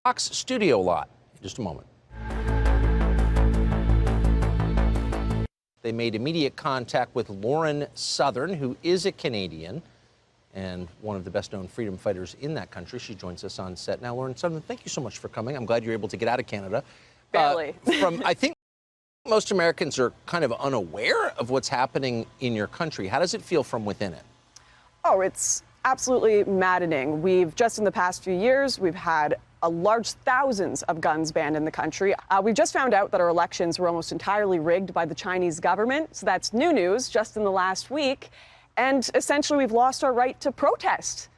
Fox studio lot in just a moment. They made immediate contact with Lauren Southern, who is a Canadian and one of the best-known freedom fighters in that country. She joins us on set now. Lauren Southern, thank you so much for coming. I'm glad you're able to get out of Canada. Barely. I think most Americans are kind of unaware of what's happening in your country. How does it feel from within it? Oh, it's absolutely maddening. We've just in the past few years, we've had a large thousands of guns banned in the country. We've just found out that our elections were almost entirely rigged by the Chinese government. So that's new news just in the last week. And essentially, we've lost our right to protest.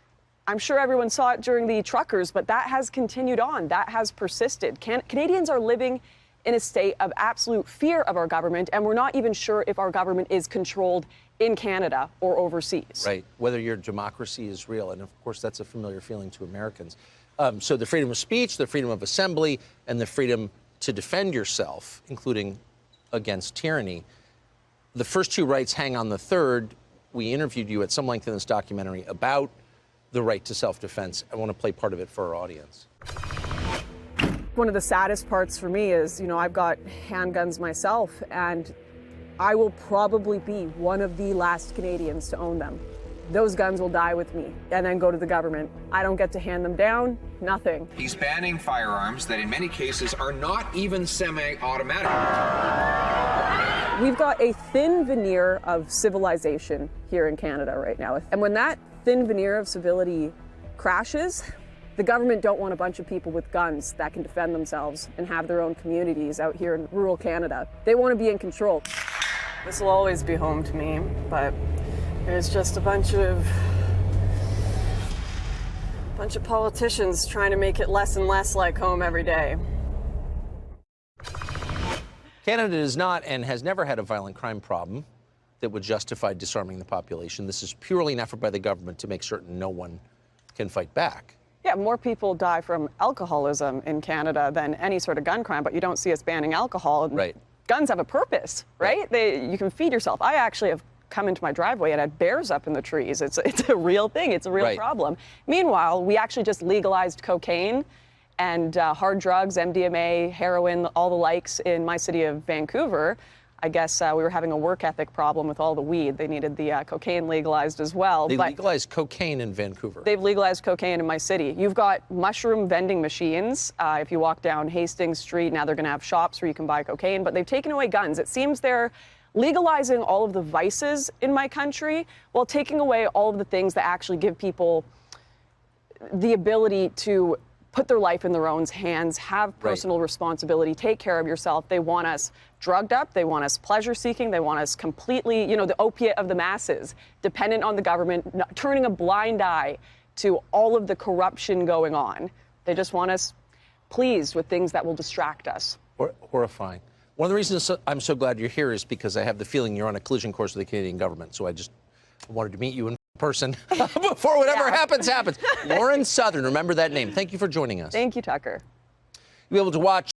I'm sure everyone saw it during the truckers, but that has continued on. That has persisted. Canadians are living in a state of absolute fear of our government, and we're not even sure if our government is controlled in Canada or overseas. Right, whether your democracy is real. And of course, that's a familiar feeling to Americans. So the freedom of speech, the freedom of assembly, and the freedom to defend yourself, including against tyranny. The first two rights hang on the third. We interviewed you at some length in this documentary about the right to self-defense. I want to play part of it for our audience. One of the saddest parts for me is, I've got handguns myself, and I will probably be one of the last Canadians to own them. Those guns will die with me and then go to the government. I don't get to hand them down, nothing. He's banning firearms that in many cases are not even semi-automatic. We've got a thin veneer of civilization here in Canada right now. And when that thin veneer of civility crashes, the government don't want a bunch of people with guns that can defend themselves and have their own communities out here in rural Canada. They want to be in control. This will always be home to me, but there's just a bunch of politicians trying to make it less and less like home every day. Canada does not and has never had a violent crime problem that would justify disarming the population. This is purely an effort by the government to make certain no one can fight back. Yeah, more people die from alcoholism in Canada than any sort of gun crime, but you don't see us banning alcohol. Right. Guns have a purpose, right? You can feed yourself. I actually have come into my driveway and had bears up in the trees. It's a real thing. It's a real problem. Meanwhile, we actually just legalized cocaine and hard drugs, MDMA, heroin, all the likes in my city of Vancouver. I guess we were having a work ethic problem with all the weed. They needed the cocaine legalized as well. They legalized cocaine in Vancouver. They've legalized cocaine in my city. You've got mushroom vending machines. If you walk down Hastings Street, now they're going to have shops where you can buy cocaine, but they've taken away guns. It seems they're legalizing all of the vices in my country while taking away all of the things that actually give people the ability to put their life in their own hands, have personal responsibility, take care of yourself. They want us drugged up. They want us pleasure-seeking. They want us completely, the opiate of the masses, dependent on the government, turning a blind eye to all of the corruption going on. They just want us pleased with things that will distract us. Horrifying. One of the reasons I'm so glad you're here is because I have the feeling you're on a collision course with the Canadian government. So I just wanted to meet you in person before whatever happens. Lauren Southern, remember that name. Thank you for joining us. Thank you, Tucker. You'll be able to watch